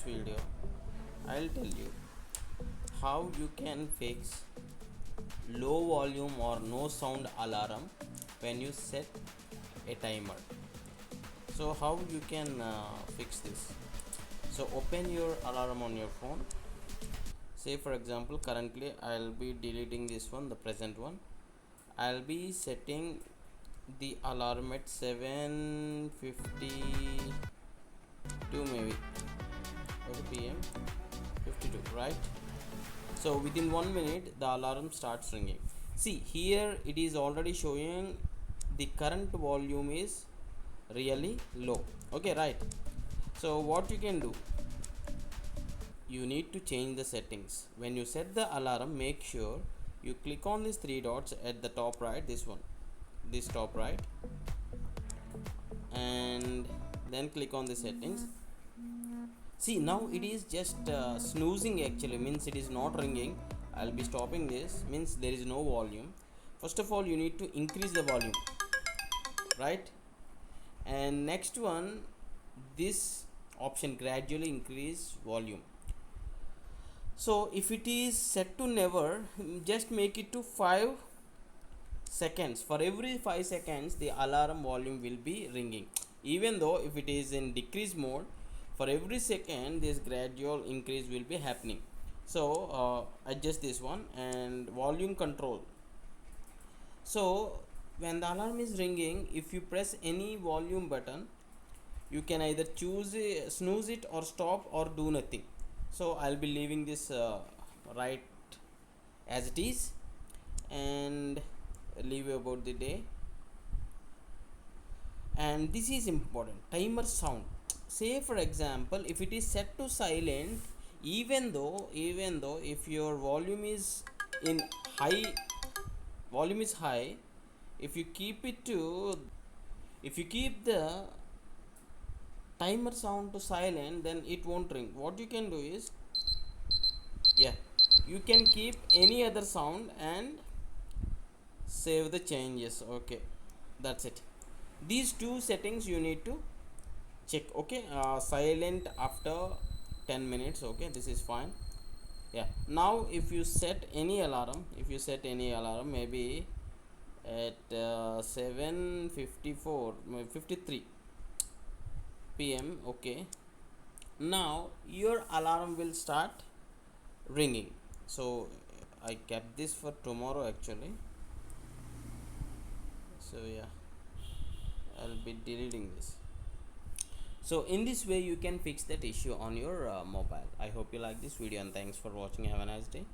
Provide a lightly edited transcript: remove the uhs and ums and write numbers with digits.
video I'll tell you how you can fix low volume or no sound alarm when you set a timer. So how you can fix this? So open your alarm on your phone. Say for example, currently I'll be deleting this one, the present one. I'll be setting the alarm at 7:52 maybe p.m. 52, right? So within 1 minute the alarm starts ringing. See here it is already showing the current volume is really low. Okay, right? So what you can do, you need to change the settings. When you set the alarm, make sure you click on these three dots at the top right, this one, this top right, and then click on the settings. See now it is just snoozing, actually means it is not ringing. I'll be stopping this, means there is no volume. First of all you need to increase the volume, right? And next one, this option, gradually increase volume. So if it is set to never, just make it to 5 seconds. For every 5 seconds the alarm volume will be ringing. Even though if it is in decrease mode, for every second this gradual increase will be happening. So adjust this one and volume control. So when the alarm is ringing, if you press any volume button, you can either choose snooze it or stop or do nothing. So I'll be leaving this right as it is and leave about the day. And this is important, timer sound. Say for example, if it is set to silent, even though if your volume is in high, volume is high, if you keep it to, if you keep the timer sound to silent, then it won't ring. What you can do is, yeah, you can keep any other sound and save the changes. Okay, that's it. These two settings you need to check. Okay, silent after 10 minutes. Okay, this is fine. Yeah, now if you set any alarm, maybe at 7:54 53 p.m. okay, now your alarm will start ringing. So I kept this for tomorrow actually. So yeah, I'll be deleting this. So in this way you can fix that issue on your mobile. I hope you like this video and thanks for watching. Have a nice day.